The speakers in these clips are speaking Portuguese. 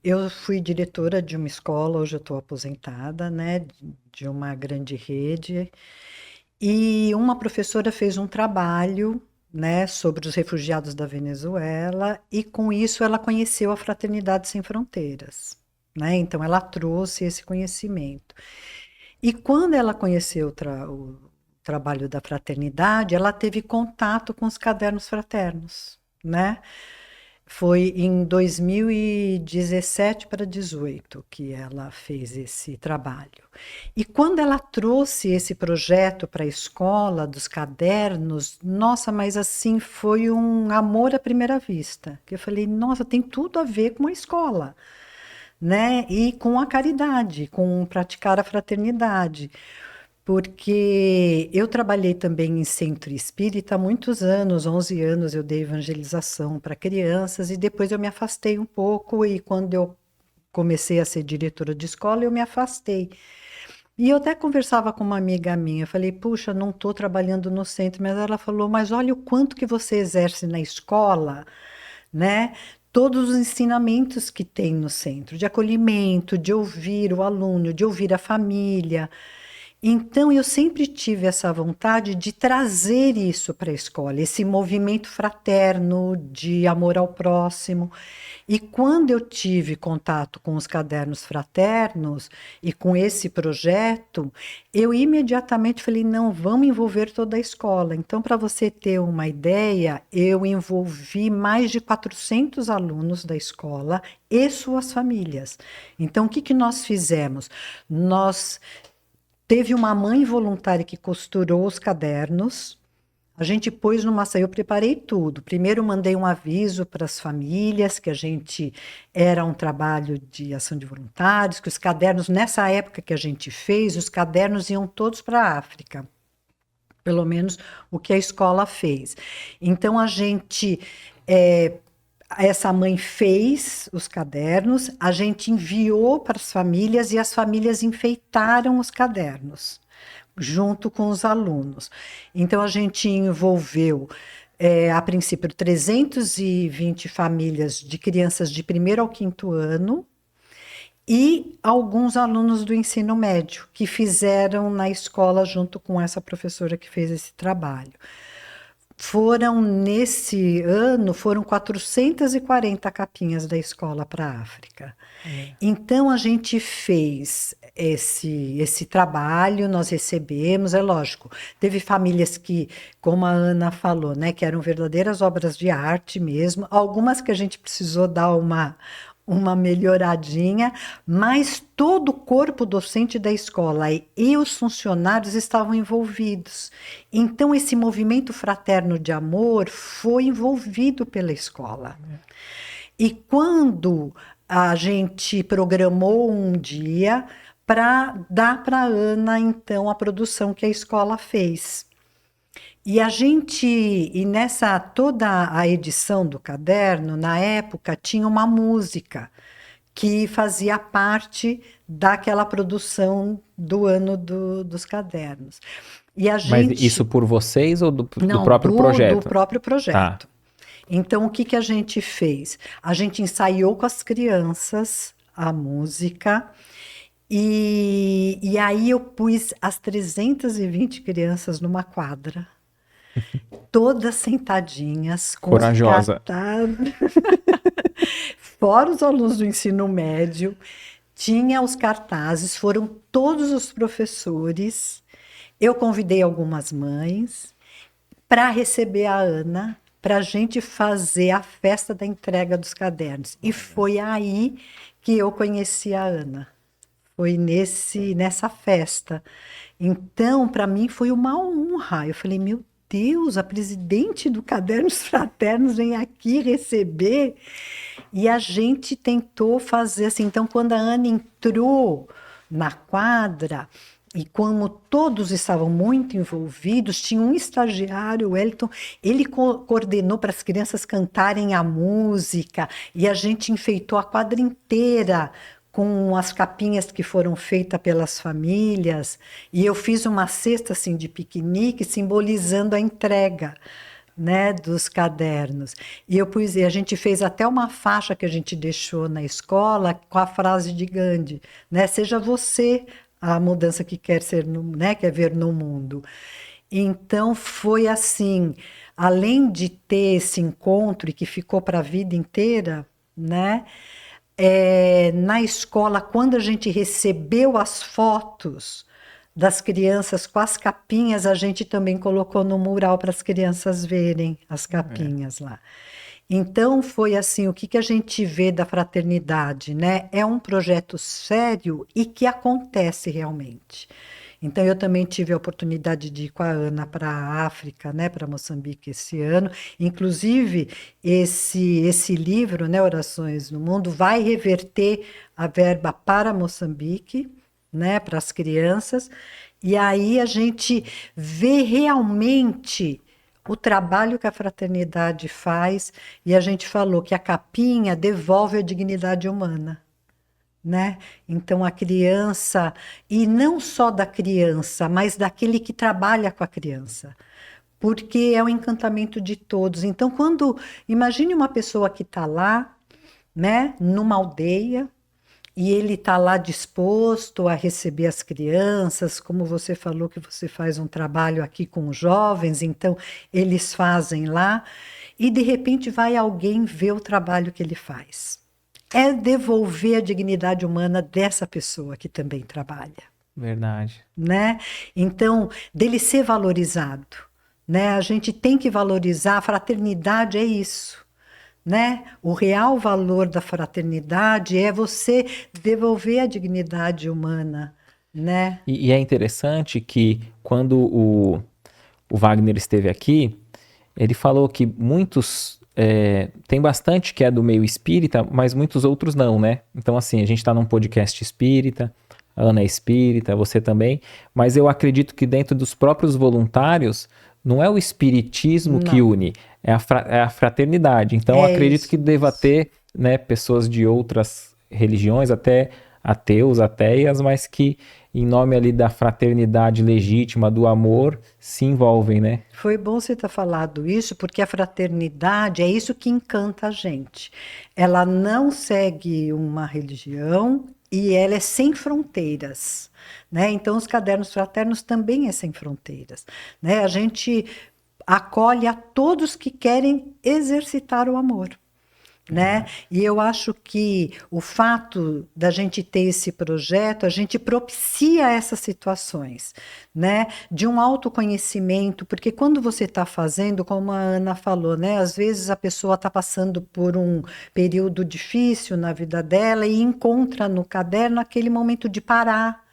Eu fui diretora de uma escola, hoje eu estou aposentada, né, de uma grande rede, e uma professora fez um trabalho, né, sobre os refugiados da Venezuela, e com isso ela conheceu a Fraternidade Sem Fronteiras, né? Então ela trouxe esse conhecimento. E quando ela conheceu o trabalho da fraternidade, ela teve contato com os cadernos fraternos, né? Foi em 2017 para 18 que ela fez esse trabalho. E quando ela trouxe esse projeto para a escola dos cadernos, nossa, mas assim foi um amor à primeira vista. Que eu falei, nossa, tem tudo a ver com a escola, né? E com a caridade, com praticar a fraternidade. Porque eu trabalhei também em centro espírita há muitos anos, 11 anos eu dei evangelização para crianças e depois eu me afastei um pouco e quando eu comecei a ser diretora de escola eu me afastei. E eu até conversava com uma amiga minha, eu falei, puxa, não estou trabalhando no centro, mas ela falou, mas olha o quanto que você exerce na escola, né? Todos os ensinamentos que tem no centro, de acolhimento, de ouvir o aluno, de ouvir a família. Então, eu sempre tive essa vontade de trazer isso para a escola, esse movimento fraterno de amor ao próximo. E quando eu tive contato com os cadernos fraternos e com esse projeto, eu imediatamente falei: não, vamos envolver toda a escola. Então, para você ter uma ideia, eu envolvi mais de 400 alunos da escola e suas famílias. Então, o que que nós fizemos? Nós Teve uma mãe voluntária que costurou os cadernos. A gente pôs numa saia, eu preparei tudo. Primeiro mandei um aviso para as famílias que a gente era um trabalho de ação de voluntários, que os cadernos, nessa época que a gente fez, os cadernos iam todos para a África. Pelo menos o que a escola fez. Então a gente essa mãe fez os cadernos, a gente enviou para as famílias e as famílias enfeitaram os cadernos, junto com os alunos. Então, a gente envolveu, a princípio, 320 famílias de crianças de primeiro ao quinto ano e alguns alunos do ensino médio que fizeram na escola junto com essa professora que fez esse trabalho. Nesse ano, foram 440 capinhas da escola para a África. Então, a gente fez esse trabalho, nós recebemos, é lógico, teve famílias que, como a Ana falou, né, que eram verdadeiras obras de arte mesmo, algumas que a gente precisou dar uma melhoradinha, mas todo o corpo docente da escola e os funcionários estavam envolvidos. Então, esse movimento fraterno de amor foi envolvido pela escola. E quando a gente programou um dia para dar para a Ana, então, a produção que a escola fez. E nessa toda a edição do caderno, na época, tinha uma música que fazia parte daquela produção do ano dos cadernos. E a Mas isso gente, por vocês ou do não, próprio do projeto? próprio Tá. projeto. Então, o que que a gente fez? A gente ensaiou com as crianças a música, e aí eu pus as 320 crianças numa quadra, todas sentadinhas, com os Corajosa. cartazes, fora os alunos do ensino médio, tinha os cartazes, foram todos os professores. Eu convidei algumas mães para receber a Ana, para a gente fazer a festa da entrega dos cadernos. E foi aí que eu conheci a Ana. Foi nessa festa. Então, para mim, foi uma honra. Eu falei, meu Deus, a presidente do Cadernos Fraternos vem aqui receber. E a gente tentou fazer assim. Então, quando a Ana entrou na quadra, e como todos estavam muito envolvidos, tinha um estagiário, o Wellington, ele coordenou para as crianças cantarem a música, e a gente enfeitou a quadra inteira com as capinhas que foram feitas pelas famílias, e eu fiz uma cesta assim de piquenique simbolizando a entrega né, dos cadernos. E a gente fez até uma faixa que a gente deixou na escola com a frase de Gandhi, né? Seja você a mudança que quer ser, né, quer ver no mundo. Então foi assim, além de ter esse encontro e que ficou para a vida inteira, né? Na escola, quando a gente recebeu as fotos das crianças com as capinhas, a gente também colocou no mural para as crianças verem as capinhas lá. Então foi assim, o que a gente vê da fraternidade, né? É um projeto sério e que acontece realmente. Então eu também tive a oportunidade de ir com a Ana para a África, né, para Moçambique esse ano. Inclusive esse livro, né, Orações no Mundo, vai reverter a verba para Moçambique, né, para as crianças. E aí a gente vê realmente o trabalho que a fraternidade faz, e a gente falou que a capinha devolve a dignidade humana, né? Então a criança, e não só da criança, mas daquele que trabalha com a criança, porque é o encantamento de todos. Então, imagine uma pessoa que está lá, né, numa aldeia, e ele está lá disposto a receber as crianças, como você falou que você faz um trabalho aqui com os jovens, então eles fazem lá, e de repente vai alguém ver o trabalho que ele faz. É devolver a dignidade humana dessa pessoa que também trabalha. Verdade. Né? Então, dele ser valorizado. Né? A gente tem que valorizar, a fraternidade é isso. Né? O real valor da fraternidade é você devolver a dignidade humana, né? E é interessante que quando o Wagner esteve aqui, ele falou que muitos, tem bastante que é do meio espírita, mas muitos outros não, né? Então assim, a gente está num podcast espírita, a Ana é espírita, você também, mas eu acredito que dentro dos próprios voluntários, não é o espiritismo que une, é a fraternidade. Então, acredito que deva ter, né, pessoas de outras religiões, até ateus, ateias, mas que, em nome ali da fraternidade legítima, do amor, se envolvem, né? Foi bom você ter falado isso, porque a fraternidade é isso que encanta a gente. Ela não segue uma religião e ela é sem fronteiras. Né? Então, os cadernos fraternos também é sem fronteiras. Né? A gente acolhe a todos que querem exercitar o amor. Né? E eu acho que o fato da gente ter esse projeto, a gente propicia essas situações, né? De um autoconhecimento, porque quando você está fazendo, como a Ana falou, né? Às vezes a pessoa está passando por um período difícil na vida dela e encontra no caderno aquele momento de parar,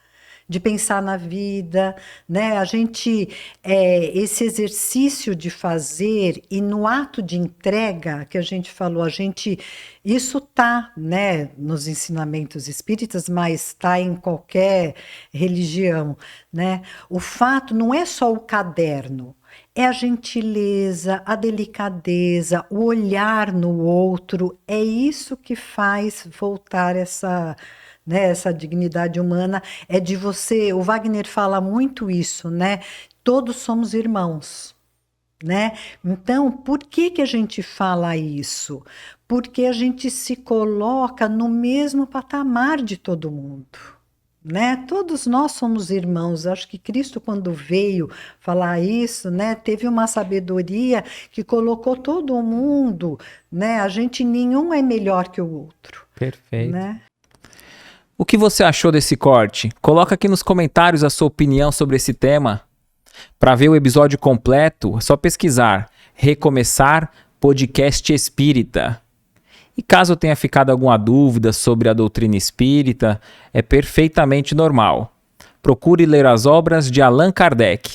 de pensar na vida, né? A gente, esse exercício de fazer e no ato de entrega que a gente falou, isso tá, né, nos ensinamentos espíritas, mas está em qualquer religião, né? O fato não é só o caderno, é a gentileza, a delicadeza, o olhar no outro, é isso que faz voltar essa, né, essa dignidade humana, é de você, o Wagner fala muito isso, né? Todos somos irmãos, né? Então, por que a gente fala isso? Porque a gente se coloca no mesmo patamar de todo mundo. Né? Todos nós somos irmãos. Acho que Cristo, quando veio falar isso, né, teve uma sabedoria que colocou todo mundo, né? Nenhum é melhor que o outro. Perfeito. Né? O que você achou desse corte? Coloca aqui nos comentários a sua opinião sobre esse tema. Para ver o episódio completo, é só pesquisar Recomeçar Podcast Espírita. E caso tenha ficado alguma dúvida sobre a doutrina espírita, é perfeitamente normal. Procure ler as obras de Allan Kardec.